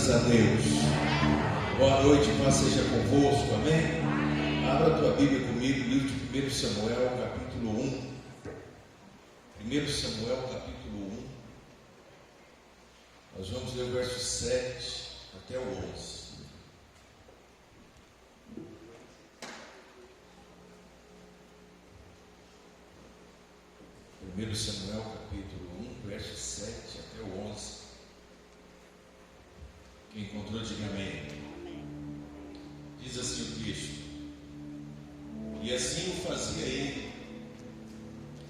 Graças a Deus. Boa noite, paz seja convosco, amém? Abra a tua Bíblia comigo, livro de 1 Samuel, capítulo 1. 1 Samuel, capítulo 1. Nós vamos ler o verso 7 até o 11. 1 Samuel, capítulo 1, verso 7 até o 11. Quem encontrou, diga amém. Diz assim o texto: E assim o fazia ele,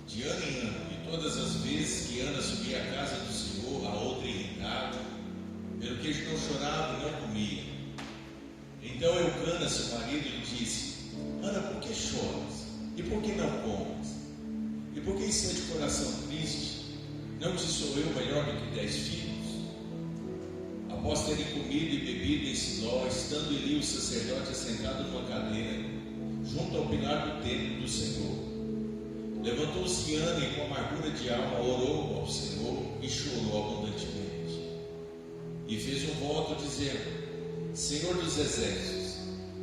de ano em ano, e todas as vezes que Ana subia à casa do Senhor, a outra irritada, pelo que não chorava e não comia. Então Eucana, seu marido, lhe disse: Ana, por que choras? E por que não comes? E por que está de coração triste? Não te sou eu melhor do que 10 filhos? Após terem comido e bebido em Siló, estando Eli o sacerdote assentado numa cadeira, junto ao pilar do templo do Senhor, levantou-se Ana e com amargura de alma orou ao Senhor e chorou abundantemente. E fez um voto dizendo: Senhor dos exércitos,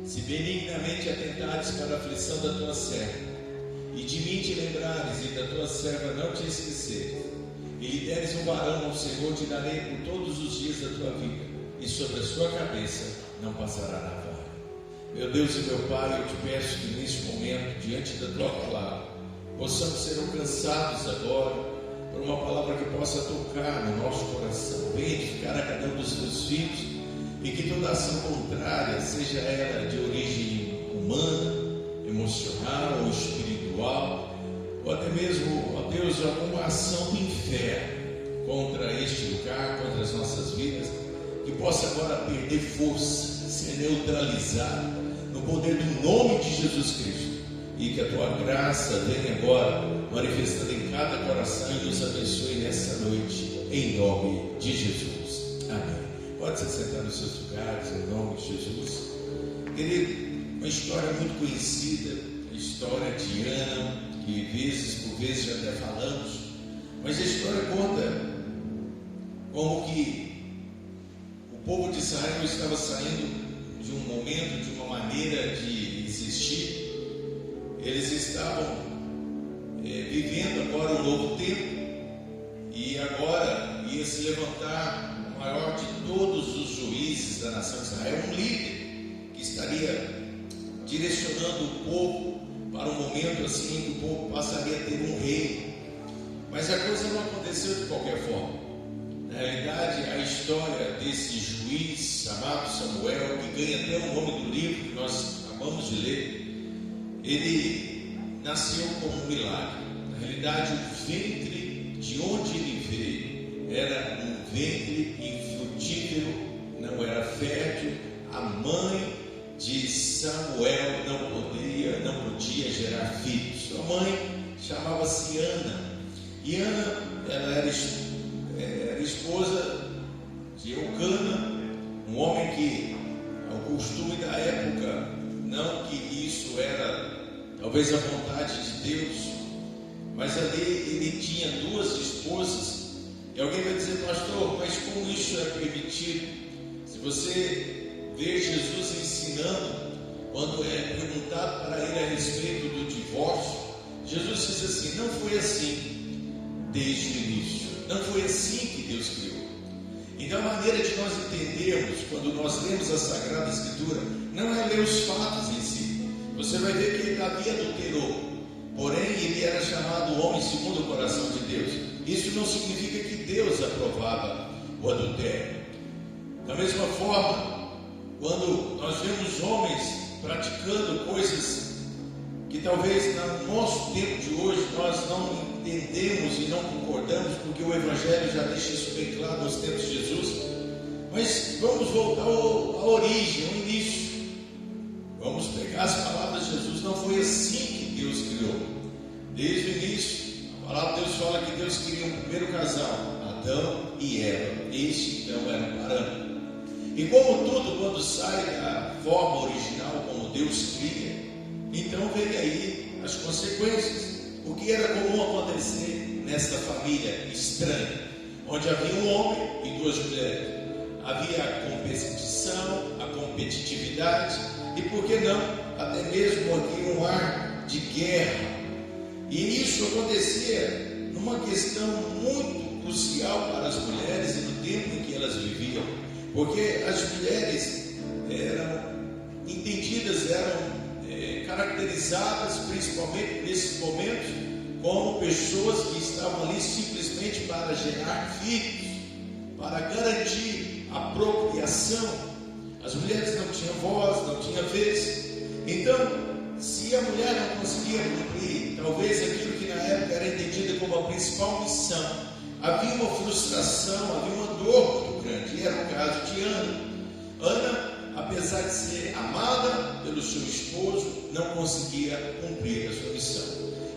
se benignamente atentares para a aflição da tua serva, e de mim te lembrares e da tua serva não te esqueceres, e lhe deres um varão ao Senhor, te darei por todos os dias da tua vida, e sobre a sua cabeça não passará navalha. Meu Deus e meu Pai, eu te peço que neste momento, diante da tua palavra, possamos ser alcançados agora por uma palavra que possa tocar no nosso coração, venha edificar a cada um dos teus filhos, e que toda ação contrária, seja ela de origem humana, emocional ou espiritual, ou até mesmo, ó Deus, alguma ação do inferno contra este lugar, contra as nossas vidas, que possa agora perder força, ser neutralizado no poder do nome de Jesus Cristo, e que a tua graça venha agora manifestando em cada coração e nos abençoe nessa noite, em nome de Jesus. Amém. Pode se sentar nos seus lugares, em nome de Jesus. Querido, uma história muito conhecida, a história de Ana, que por vezes já até falamos, mas a história conta como que o povo de Israel estava saindo de um momento, de uma maneira de existir. Eles estavam vivendo agora um novo tempo, e agora ia se levantar o maior de todos os juízes da nação de Israel, um líder que estaria direcionando o povo para um momento assim que o povo passaria a ter um rei. Mas a coisa não aconteceu de qualquer forma. Na realidade, a história desse juiz chamado Samuel, que ganha até o nome do livro que nós acabamos de ler, ele nasceu como um milagre. Na realidade, o ventre de onde ele veio era um ventre infrutífero, não era fértil. A mãe de Samuel não podia gerar filhos. Sua mãe chamava-se Ana, e Ana, ela era esposa de Eucana, um homem que, ao costume da época, não que isso era talvez a vontade de Deus, mas ali ele tinha 2 esposas. E alguém vai dizer: pastor, mas como isso é permitido? Se você ver Jesus ensinando, quando é perguntado para ele a respeito do divórcio, Jesus diz assim: não foi assim desde o início, não foi assim que Deus criou. Então a maneira de nós entendermos, quando nós lemos a Sagrada Escritura, não é ler os fatos em si. Você vai ver que Davi adulterou, porém ele era chamado homem segundo o coração de Deus. Isso não significa que Deus aprovava o adultério. Da mesma forma, quando nós vemos homens praticando coisas que talvez no nosso tempo de hoje nós não entendemos e não concordamos, porque o Evangelho já deixa isso bem claro nos tempos de Jesus, mas vamos voltar à origem, ao início. Vamos pegar as palavras de Jesus. Não foi assim que Deus criou. Desde o início, a palavra de Deus fala que Deus criou um primeiro casal, Adão e Eva. Este então era um parâmetro. E como tudo, quando sai da forma original como Deus cria, então vem aí as consequências. O que era comum acontecer nesta família estranha, onde havia um homem e 2 mulheres. havia a competição, a competitividade e, por que não, até mesmo aqui um ar de guerra. E isso acontecia numa questão muito crucial para as mulheres e no tempo em que elas viviam, porque as mulheres eram entendidas, eram caracterizadas principalmente nesses momentos como pessoas que estavam ali simplesmente para gerar filhos, para garantir a procriação. As mulheres não tinham voz, não tinham vez. Então, se a mulher não conseguia cumprir talvez aquilo que na época era entendido como a principal missão, havia uma frustração, havia uma dor muito grande. E era o caso de Ana. Ana, apesar de ser amada pelo seu esposo, não conseguia cumprir a sua missão.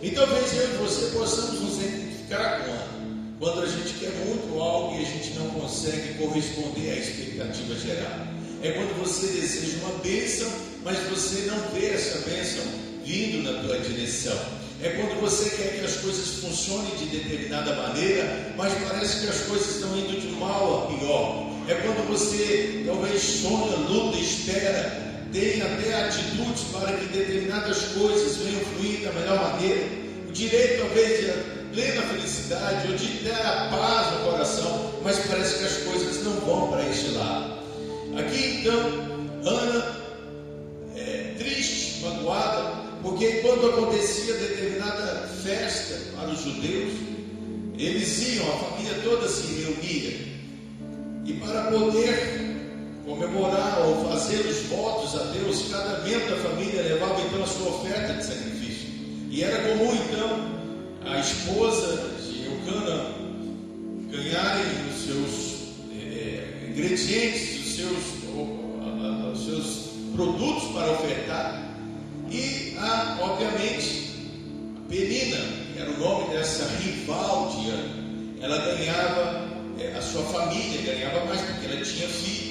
E talvez eu e você possamos nos identificar com Ana, quando a gente quer muito algo e a gente não consegue corresponder à expectativa geral. É quando você deseja uma bênção, mas você não vê essa bênção vindo na tua direção. É quando você quer que as coisas funcionem de determinada maneira, mas parece que as coisas estão indo de mal a pior. É quando você talvez sonha, luta, espera, tem até atitudes para que determinadas coisas venham fluir da melhor maneira. O direito talvez de plena felicidade, ou de ter a paz no coração, mas parece que as coisas não vão para este lado. Aqui então, Ana triste, magoada, porque quando acontecia determinada festa para os judeus, eles iam, a família toda se reunia, e para poder comemorar ou fazer os votos a Deus, cada membro da família levava então a sua oferta de sacrifício. E era comum então a esposa de Eucana ganharem os seus ingredientes, os seus produtos para ofertar. E obviamente a Penina, que era o nome dessa rival de Ana, ela ganhava, a sua família ganhava mais porque ela tinha filhos.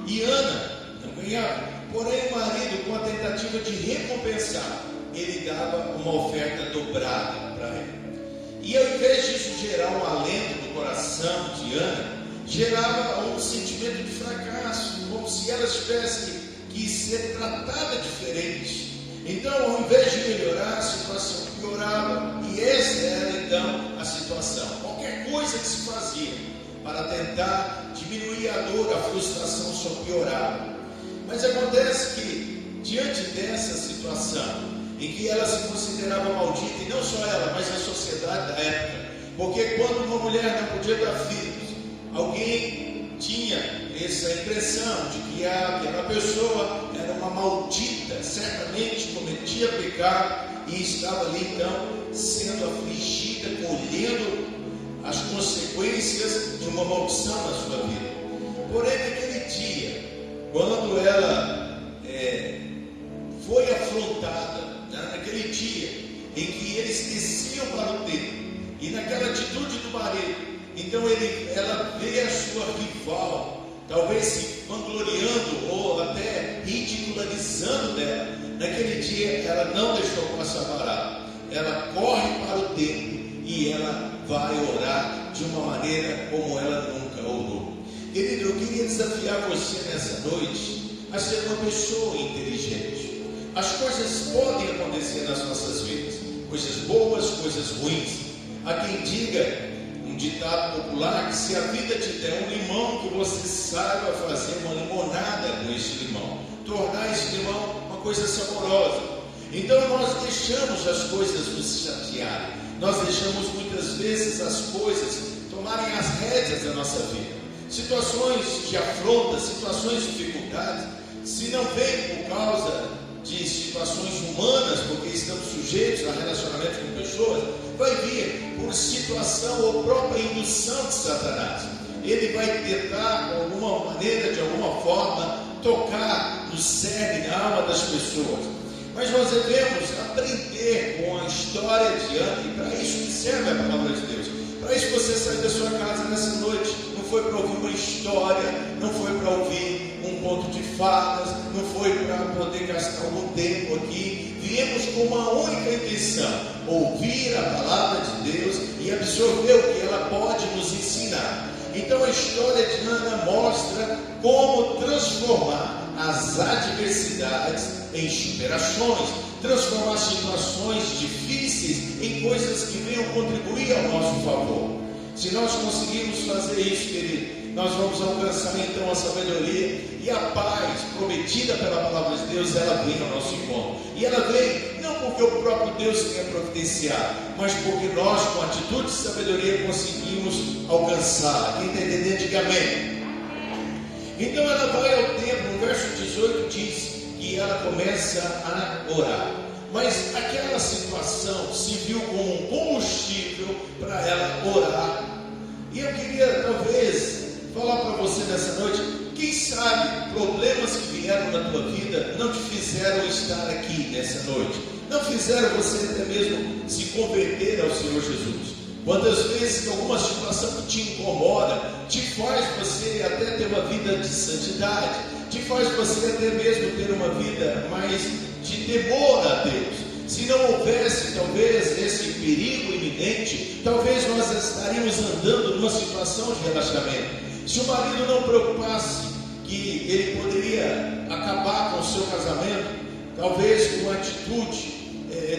E Ana não ganhava. Porém o marido, com a tentativa de recompensar, ele dava uma oferta dobrada para ela. E ao invés disso gerar um alento no coração de Ana, gerava um sentimento de fracasso, como se ela tivesse que ser tratada diferente. Então, ao invés de melhorar, a situação piorava. E essa era então a situação. Qualquer coisa que se fazia para tentar diminuir a dor, a frustração só piorava. Mas acontece que, diante dessa situação, em que ela se considerava maldita, e não só ela, mas a sociedade da época, porque quando uma mulher não podia dar filhos, alguém tinha essa impressão de que aquela pessoa era uma maldita, certamente cometia pecado e estava ali então sendo afligida, colhendo as consequências de uma maldição na sua vida. Porém, naquele dia, quando ela foi afrontada, naquele dia em que eles desciam para o templo, e naquela atitude do marido, então ela vê a sua rival, talvez se vangloriando ou até ridicularizando dela. Naquele dia ela não deixou passar barato, ela corre para o templo e ela vai orar de uma maneira como ela nunca orou. Querido, eu queria desafiar você nessa noite a ser uma pessoa inteligente. As coisas podem acontecer nas nossas vidas, coisas boas, coisas ruins. Há quem diga, um ditado popular, que se a vida te der um limão, que você saiba fazer uma limonada com esse limão, tornar esse limão uma coisa saborosa. Então nós deixamos as coisas nos chatearem, nós deixamos muitas vezes as coisas tomarem as rédeas da nossa vida. Situações de afronta, situações de dificuldade, se não vem por causa de situações humanas, porque estamos sujeitos a relacionamentos com pessoas, vai vir por situação ou própria indução de Satanás. Ele vai tentar, de alguma maneira, de alguma forma, tocar no cerne, na alma das pessoas. Mas nós devemos aprender com a história de Ana, e para isso que serve a palavra de Deus. Para isso você saiu da sua casa nessa noite, não foi para ouvir uma história, não foi para ouvir um conto de fadas, não foi para poder gastar algum tempo aqui. Viemos com uma única intenção: ouvir a palavra de Deus e absorver o que ela pode nos ensinar. E Então a história de Ana mostra como transformar as adversidades em superações, transformar situações difíceis em coisas que venham contribuir ao nosso favor. Se nós conseguirmos fazer isso, querido, nós vamos alcançar então a sabedoria e a paz prometida pela palavra de Deus. Ela vem ao nosso encontro, e ela vem não porque o próprio Deus tenha providenciado, mas porque nós, com atitude de sabedoria, conseguimos alcançar. Quem está entendendo, diga amém. Então ela vai ao templo. No verso 18 diz que ela começa a orar, mas aquela situação se viu como um combustível para ela orar. E eu queria talvez falar para você nessa noite: quem sabe problemas que vieram na tua vida não te fizeram estar aqui nessa noite, não fizeram você até mesmo se converter ao Senhor Jesus. Quantas vezes que alguma situação que te incomoda te faz você até ter uma vida de santidade, te faz você até mesmo ter uma vida mais de temor a Deus. Se não houvesse talvez esse perigo iminente, talvez nós estaríamos andando numa situação de relaxamento. Se o marido não preocupasse que ele poderia acabar com o seu casamento, talvez com uma atitude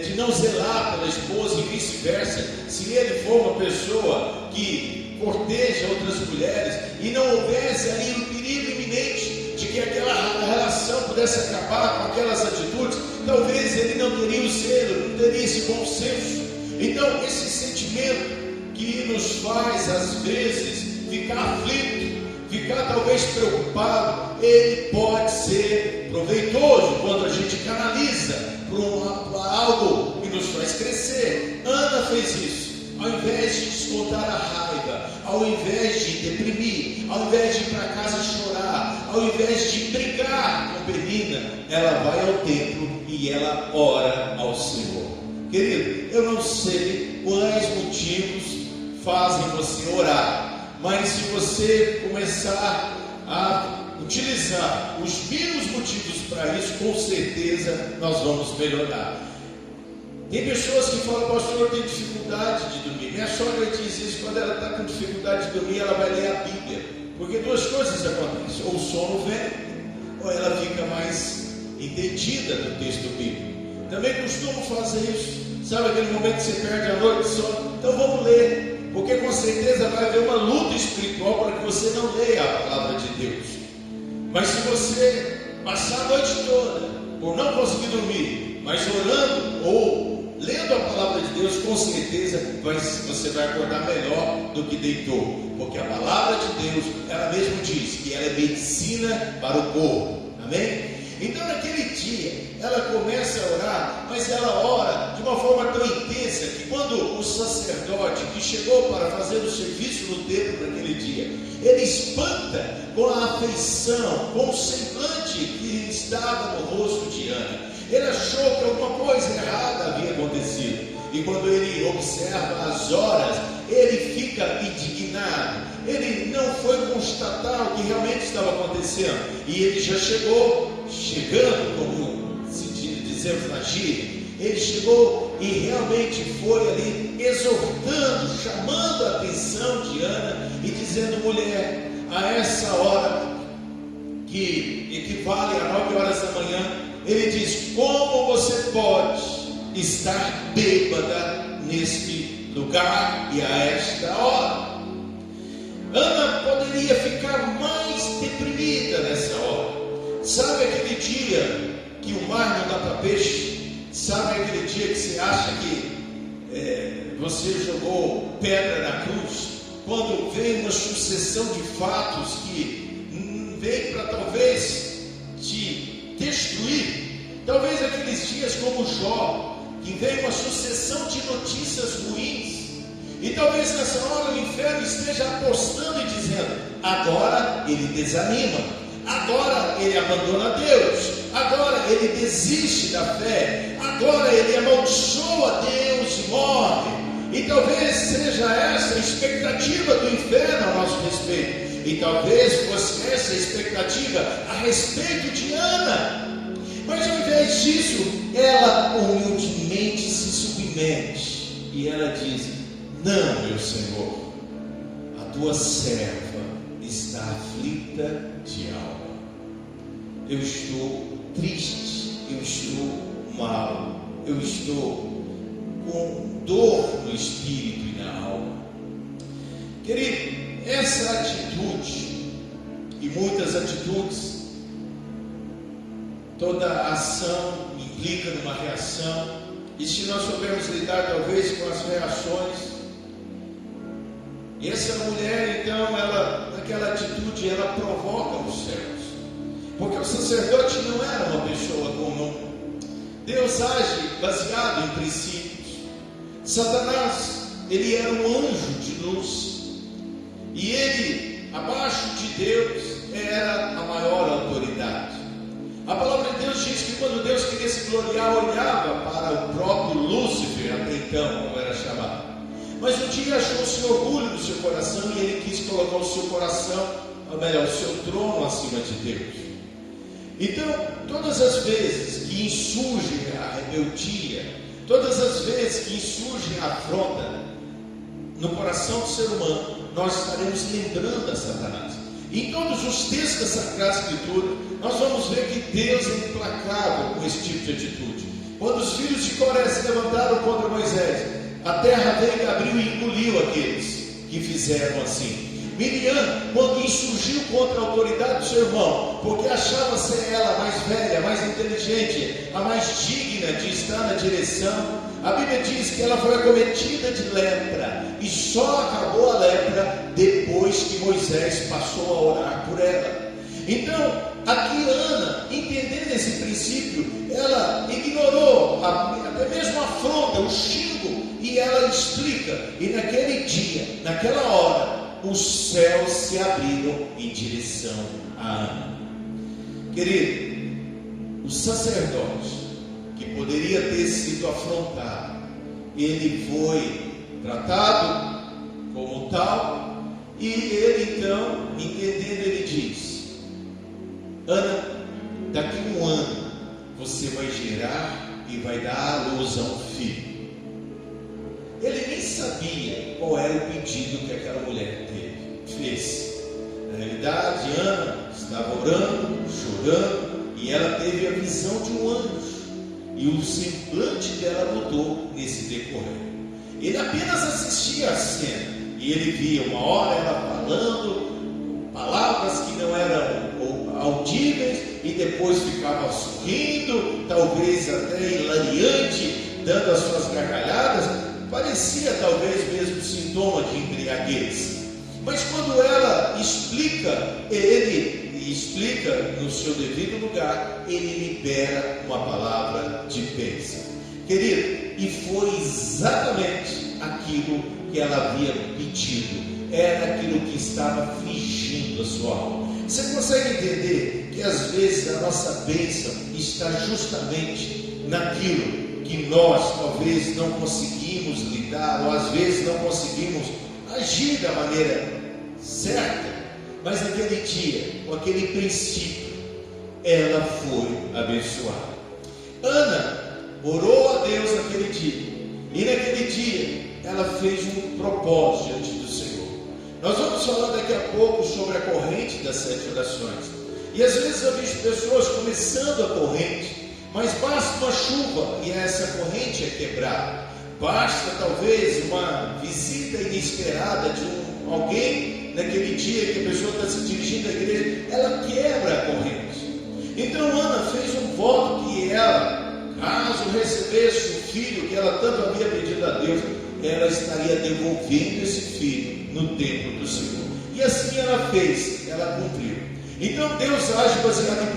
de não zelar pela esposa e vice-versa, se ele for uma pessoa que corteja outras mulheres e não houvesse ali o perigo iminente de que aquela relação pudesse acabar com aquelas atitudes, talvez ele não teria o zelo, não teria esse bom senso. Então esse sentimento que nos faz às vezes ficar aflito, ficar talvez preocupado, ele pode ser proveitoso quando a gente canaliza para algo que nos faz crescer. Ana fez isso. Ao invés de descontar a raiva, ao invés de deprimir, ao invés de ir para casa chorar, ao invés de brigar com Penina, ela vai ao templo e ela ora ao Senhor. Querido, eu não sei quais motivos fazem você orar, mas se você começar a utilizar os mínimos motivos para isso, com certeza nós vamos melhorar. Tem pessoas que falam: pastor, eu tenho dificuldade de dormir. Minha sogra diz isso: quando ela está com dificuldade de dormir, ela vai ler a Bíblia, porque duas coisas acontecem: ou o sono vem, ou ela fica mais entendida do texto bíblico. Também costumo fazer isso. Sabe aquele momento que você perde a noite de sono? Então vamos ler, porque com certeza vai haver uma luta espiritual para que você não leia a palavra de Deus. Mas se você passar a noite toda por não conseguir dormir, mas orando ou lendo a palavra de Deus, com certeza você vai acordar melhor do que deitou, porque a palavra de Deus, ela mesmo diz que ela é medicina para o corpo. Amém? Então naquele dia ela começa a orar, mas ela ora de uma forma tão intensa que quando o sacerdote que chegou para fazer o serviço no templo naquele dia, ele espanta com a afeição, com o semblante que estava no rosto de Ana. Ele achou que alguma coisa errada havia acontecido, e quando ele observa as horas, ele fica indignado. Ele não foi constatar o que realmente estava acontecendo, e ele já chegando, como dizemos na gíria, ele chegou e realmente foi ali exortando, chamando a atenção de Ana e dizendo: mulher, a essa hora que equivale a 9 horas da manhã, ele diz: como você pode estar bêbada neste lugar e a esta hora? Ana poderia ficar mais deprimida nessa hora. Sabe aquele dia que o mar não dá para peixe? Sabe aquele dia que você acha que você jogou pedra na cruz? Quando vem uma sucessão de fatos que vem para talvez te destruir. Talvez aqueles dias como Jó, que vem uma sucessão de notícias ruins. E talvez nessa hora o inferno esteja apostando e dizendo: agora ele desanima, agora ele abandona Deus, agora ele desiste da fé, agora ele amaldiçoa Deus e morre. E talvez seja essa a expectativa do inferno a nosso respeito, e talvez fosse essa a expectativa a respeito de Ana. Mas ao invés disso, ela humildemente se submete e ela diz: não, meu Senhor, a tua serva aflita de alma. Eu estou triste, eu estou mal, eu estou com dor no espírito e na alma. Querido, essa atitude e muitas atitudes, toda ação implica numa reação, e se nós soubermos lidar talvez com as reações, e essa mulher então, ela, naquela atitude, ela provoca os céus, porque o sacerdote não era uma pessoa comum. Deus age baseado em princípios. Satanás, ele era um anjo de luz, e ele, abaixo de Deus, era a maior autoridade. A palavra de Deus diz que quando Deus queria se gloriar, olhava para o próprio Lúcifer, até então, como era chamado. Mas um dia achou-se orgulho no seu coração, e ele quis colocar o seu coração, ou melhor, o seu trono acima de Deus. Então, todas as vezes que insurge a rebeldia, todas as vezes que insurge a afronta no coração do ser humano, nós estaremos lembrando a Satanás. Em todos os textos da Sagrada Escritura, nós vamos ver que Deus é implacável com esse tipo de atitude. Quando os filhos de Coré se levantaram contra Moisés, a terra veio, abriu e engoliu aqueles que fizeram assim. Miriam, quando insurgiu contra a autoridade do seu irmão, porque achava ser ela a mais velha, a mais inteligente, a mais digna de estar na direção, a Bíblia diz que ela foi acometida de lepra, e só acabou a lepra depois que Moisés passou a orar por ela. Então, aqui Ana, entendendo esse princípio, ela ignorou até mesmo a afronta, o xingo, e ela explica, e naquele dia, naquela hora, os céus se abriram em direção a Ana. Querido, o sacerdote, que poderia ter sido afrontado, ele foi tratado como tal, e ele então, entendendo, ele diz: Ana, daqui a um ano você vai gerar e vai dar à luz a um filho. Ele nem sabia qual era o pedido que aquela mulher fez. Na realidade, Ana estava orando, chorando, e ela teve a visão de um anjo, e o semblante dela mudou nesse decorrer. Ele apenas assistia a cena, e ele via uma hora ela falando palavras que não eram audíveis, e depois ficava sorrindo, talvez até hilariante, dando as suas gargalhadas. Parecia talvez mesmo sintoma de embriaguez. Mas quando ela explica, ele explica no seu devido lugar, ele libera uma palavra de bênção. Querido, e foi exatamente aquilo que ela havia pedido. Era aquilo que estava afligindo a sua alma. Você consegue entender que às vezes a nossa bênção está justamente naquilo que nós talvez não conseguimos lidar, ou às vezes não conseguimos agir da maneira certa, mas naquele dia, com aquele princípio, ela foi abençoada. Ana orou a Deus naquele dia, e naquele dia ela fez um propósito diante do Senhor. Nós vamos falar daqui a pouco sobre a corrente das 7 orações, e às vezes eu vejo pessoas começando a corrente, mas basta uma chuva e essa corrente é quebrada. Basta talvez uma visita inesperada de alguém naquele dia que a pessoa está se dirigindo à igreja, ela quebra a corrente. Então Ana fez um voto que ela, caso recebesse o filho que ela tanto havia pedido a Deus, ela estaria devolvendo esse filho no templo do Senhor. E assim ela fez, ela cumpriu. Então Deus age baseado em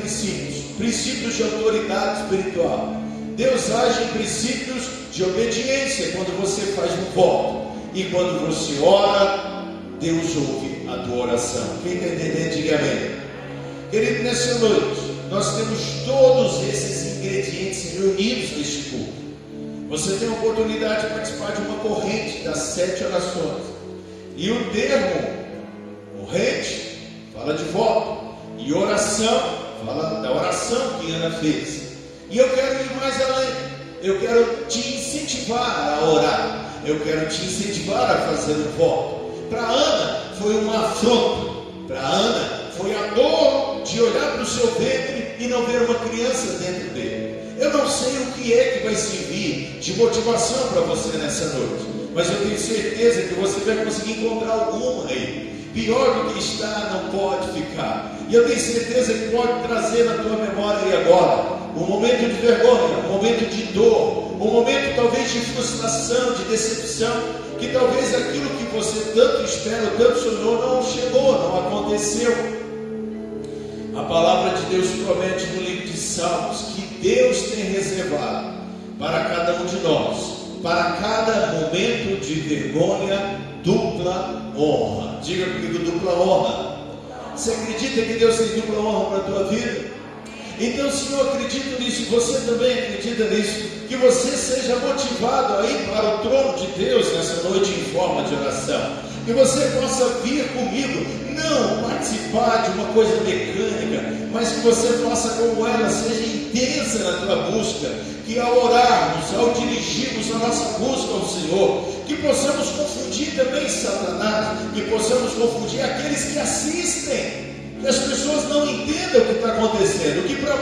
princípios de autoridade espiritual. Deus age em princípios de obediência quando você faz um voto, e quando você ora, Deus ouve a tua oração. Quem está entendendo, diga amém. Querido, nessa noite nós temos todos esses ingredientes reunidos neste culto. Você tem a oportunidade de participar de uma corrente das 7 orações, e o termo corrente fala de voto, e oração fala da oração que Ana fez. E eu quero ir mais além. Eu quero te incentivar a orar. Eu quero te incentivar a fazer um voto. Para Ana foi uma afronta. Para Ana seu ventre e não ver uma criança dentro dele. Eu não sei o que é que vai servir de motivação para você nessa noite, mas eu tenho certeza que você vai conseguir encontrar alguma aí. Pior do que está, não pode ficar. E eu tenho certeza que pode trazer na tua memória aí agora um momento de vergonha, um momento de dor, um momento talvez de frustração, de decepção, que talvez aquilo que você tanto espera, tanto sonhou, não chegou, não aconteceu. A palavra de Deus promete no livro de Salmos que Deus tem reservado para cada um de nós, para cada momento de vergonha, dupla honra. Diga comigo, dupla honra. Você acredita que Deus tem dupla honra para a tua vida? Então, se eu acredito nisso, você também acredita nisso, que você seja motivado a ir para o trono de Deus nessa noite em forma de oração, que você possa vir comigo, não participar de uma coisa mecânica, mas que você possa, como ela, seja intensa na tua busca, que ao orarmos, ao dirigirmos a nossa busca ao Senhor, que possamos confundir também Satanás, que possamos confundir aqueles que assistem, que as pessoas não entendam o que está acontecendo. O que para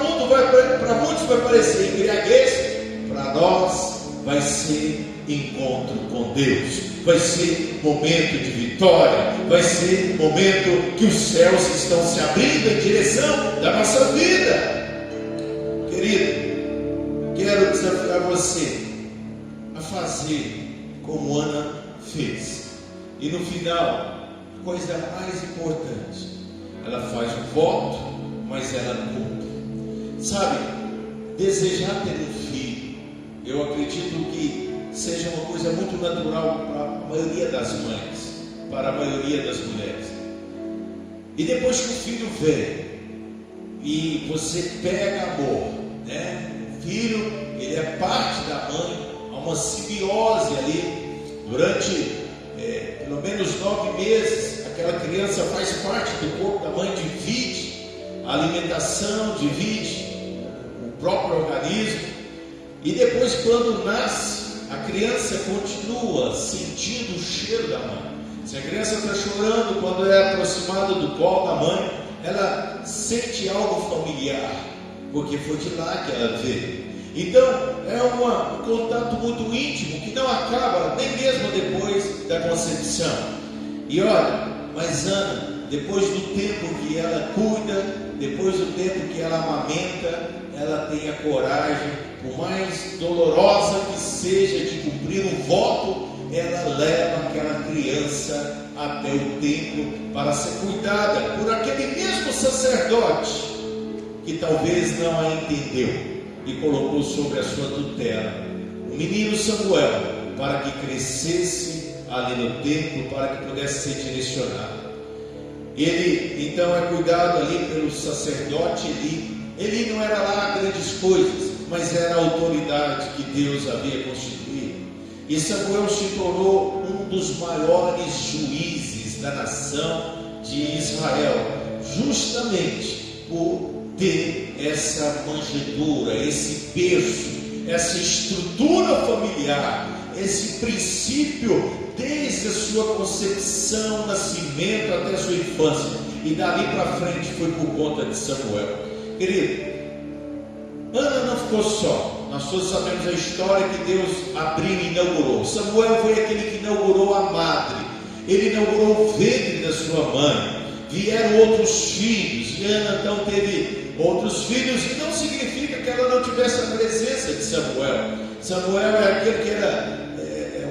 muitos vai parecer embriaguez, para nós vai ser encontro com Deus, vai ser momento de vitória, vai ser momento que os céus estão se abrindo em direção da nossa vida. Querido, quero desafiar você a fazer como Ana fez, e no final, a coisa mais importante, ela faz o voto, mas ela cumpre. Sabe, desejar ter um filho, eu acredito que seja uma coisa muito natural para a maioria das mães, para a maioria das mulheres. E depois que o filho vem e você pega amor, né? O filho, ele é parte da mãe, há uma simbiose ali. Durante pelo menos 9 meses, aquela criança faz parte do corpo da mãe, divide a alimentação, divide o próprio organismo. E depois, quando nasce, a criança continua sentindo o cheiro da mãe. Se a criança está chorando, quando é aproximada do colo da mãe, ela sente algo familiar, porque foi de lá que ela veio. Então, é um contato muito íntimo, que não acaba nem mesmo depois da concepção. E olha, mas Ana, depois do tempo que ela cuida, depois do tempo que ela amamenta, ela tem a coragem, por mais dolorosa que seja, de cumprir um voto, ela leva aquela criança até o templo para ser cuidada por aquele mesmo sacerdote que talvez não a entendeu e colocou sobre a sua tutela o menino Samuel, para que crescesse ali no templo, para que pudesse ser direcionado. Ele então é cuidado ali pelo sacerdote Eli. Eli não era lá grandes coisas, mas era a autoridade que Deus havia constituído. E Samuel se tornou um dos maiores juízes da nação de Israel, justamente por ter essa manjedoura, esse berço, essa estrutura familiar, esse princípio desde a sua concepção, nascimento até a sua infância, e dali para frente foi por conta de Samuel. Querido, Ana não ficou só. Nós todos sabemos a história que Deus abriu e inaugurou. Samuel foi aquele que inaugurou a madre, ele inaugurou o ventre da sua mãe. Vieram outros filhos, e Ana então teve outros filhos, e não significa que ela não tivesse a presença de Samuel. Samuel é aquele que era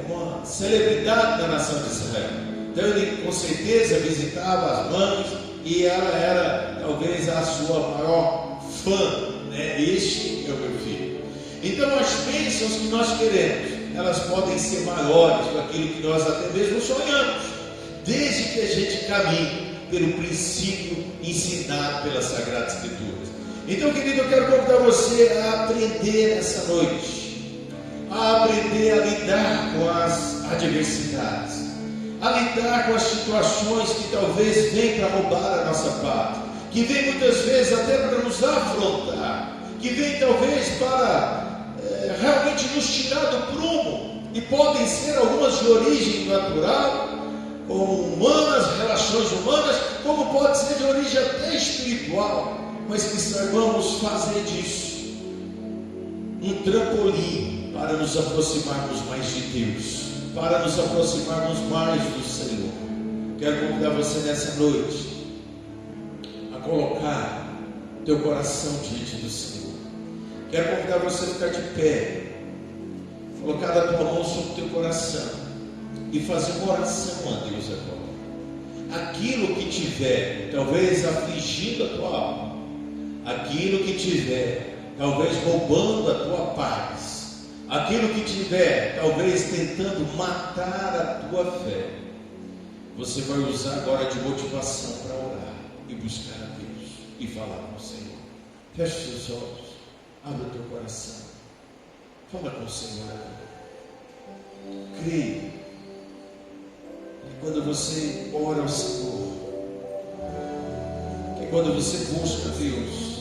uma celebridade da nação de Israel. Então ele com certeza visitava as mães, e ela era talvez a sua maior fã, né? Este é o meu filho. Então as bênçãos que nós queremos, elas podem ser maiores do que aquilo que nós até mesmo sonhamos, desde que a gente caminhe pelo princípio ensinado pelas Sagradas Escrituras. Então, querido, eu quero convidar você a aprender essa noite, a aprender a lidar com as adversidades, a lidar com as situações que talvez venham para roubar a nossa paz, que vem muitas vezes até para nos afrontar, que vem talvez para realmente nos tirar do prumo, e podem ser algumas de origem natural, como humanas, relações humanas, como pode ser de origem até espiritual. mas que saibamos fazer disso um trampolim para nos aproximarmos mais de Deus, para nos aproximarmos mais do Senhor. Quero convidar você nessa noite a colocar teu coração diante do Senhor. Quero convidar você a ficar de pé, colocar a tua mão sobre o teu coração e fazer uma oração a Deus agora. Aquilo que tiver talvez afligindo a tua alma, aquilo que tiver talvez roubando a tua paz, aquilo que tiver talvez tentando matar a tua fé, você vai usar agora de motivação para orar e buscar a Deus e falar com o Senhor. Feche seus olhos, abre o teu coração, fala com o Senhor agora. Creia que quando você ora ao Senhor, que quando você busca Deus,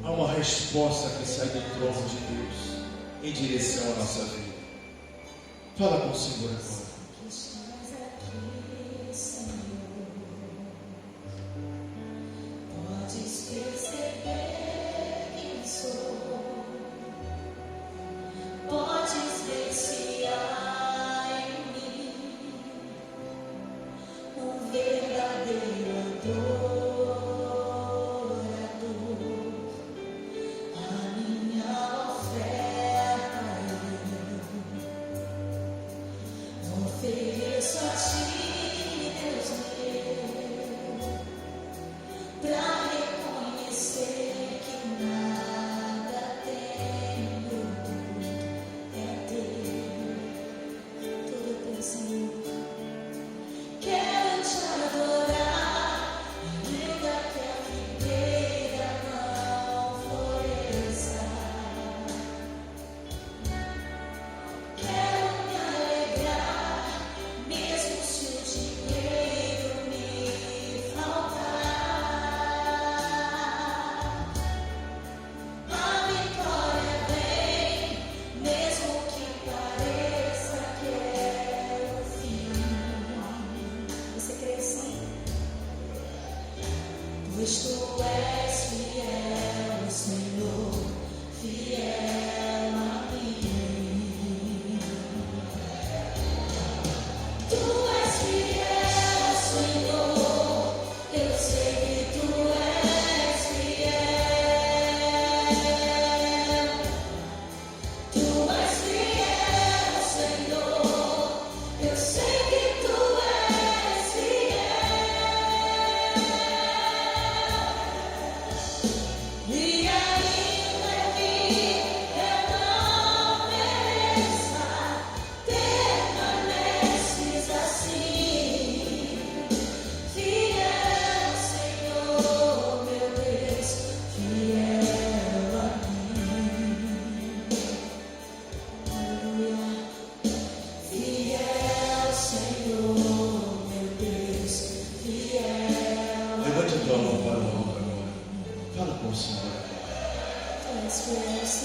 há uma resposta que sai do trono de Deus em direção à nossa vida. Fala com o Senhor agora.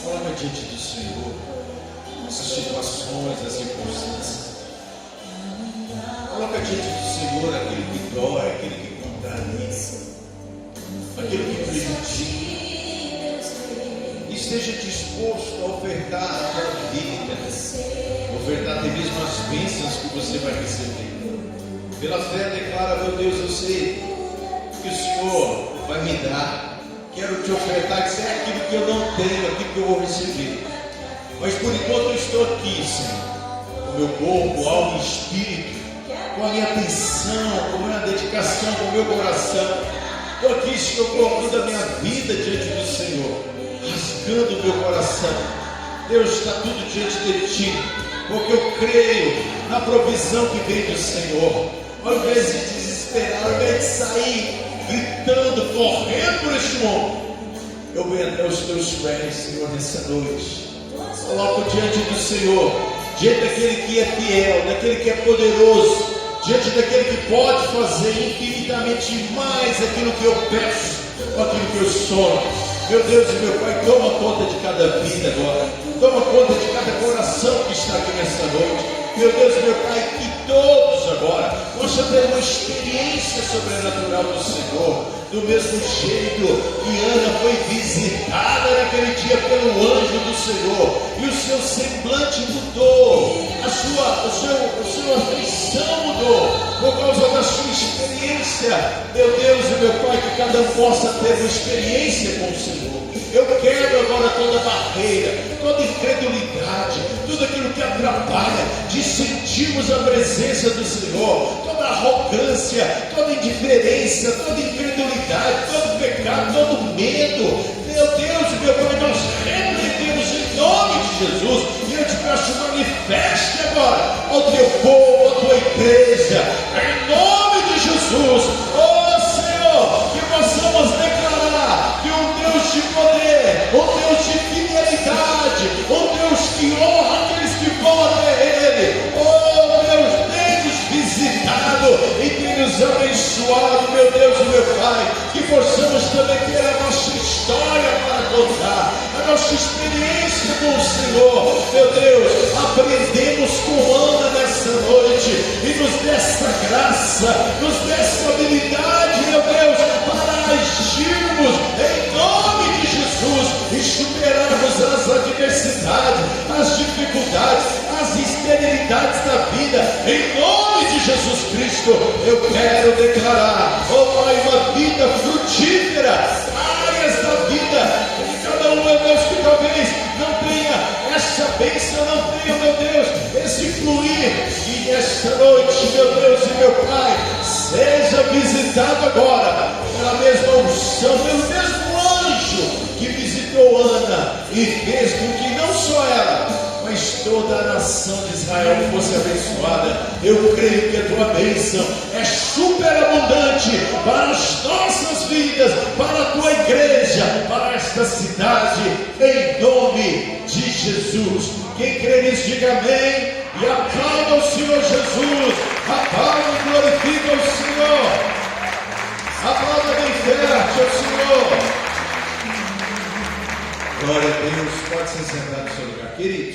Coloca diante do Senhor as situações, as circunstâncias. Coloca diante do Senhor aquilo que dói, aquilo que contraria, aquilo que prejudica. Esteja disposto a ofertar a tua vida, ofertar até mesmo as bênçãos que você vai receber. Pela fé declara: meu Deus, eu sei que o Senhor vai me dar. Quero te ofertar que é aquilo que eu não tenho, aquilo que eu vou receber. Mas por enquanto eu estou aqui, Senhor, com o meu corpo, alma e espírito, com a minha atenção, com a minha dedicação, com o meu coração. Estou aqui, Senhor, colocando a minha vida diante do Senhor, rasgando o meu coração. Deus, está tudo diante de Ti, porque eu creio na provisão que vem do Senhor. Ao invés de desesperar, ao invés de sair gritando, correndo por este mundo, eu venho até os Teus pés, Senhor, nessa noite. Coloco diante do Senhor, diante daquele que é fiel, daquele que é poderoso, diante daquele que pode fazer infinitamente mais aquilo que eu peço, aquilo que eu sonho. Meu Deus e meu Pai, toma conta de cada vida agora, toma conta de cada coração que está aqui nessa noite. meu Deus, meu Pai, que todos agora possam ter uma experiência sobrenatural do Senhor, do mesmo jeito que Ana foi visitada naquele dia pelo anjo do Senhor, e o seu semblante mudou, a sua afeição mudou, por causa da sua experiência. Meu Deus e meu Pai, que cada um possa ter uma experiência com o Senhor. Eu quero agora toda barreira, toda incredulidade, tudo aquilo que atrapalha de sentirmos a presença do Senhor, toda arrogância, toda indiferença, toda incredulidade, todo pecado, todo medo. Meu Deus e meu Pai, nós repreendemos em nome de Jesus, e eu te peço, manifeste agora ao teu povo, à tua igreja, em nome de Jesus. Oh Senhor, que possamos declarar que um Deus de poder, um Deus de fidelidade, um Deus que honra aqueles que vão até Ele. Oh Deus, tem nos visitado e tem nos abençoado, meu Deus e meu Pai, que possamos também ter a nossa história para contar, a nossa experiência com o Senhor. Meu Deus, aprendemos com Ana nessa noite, e nos dê essa graça, nos dê essa habilidade, meu Deus, para agirmos em nome de Jesus e superarmos as adversidades, as dificuldades, as esterilidades da vida. Em nome de Jesus Cristo, eu quero declarar, oh Pai, uma vida frutífera, áreas da vida de cada um, meu Deus, que talvez não tenha essa bênção, não tenha, meu Deus, esse fluir, e nesta noite, meu Deus e meu Pai, seja visitado agora pela mesma unção, pelo mesmo anjo que visitou Ana e fez com que não só ela, mas toda a nação de Israel fosse abençoada. Eu creio que a tua bênção é superabundante para as nossas vidas, para a tua igreja, para esta cidade, em nome de Jesus. Quem crê nisso, diga amém e aplauda o Senhor Jesus. Aplauda e glorifica o Senhor. Aplauda bem forte ao Senhor. Glória a Deus. Pode se sentar no seu lugar, queridos.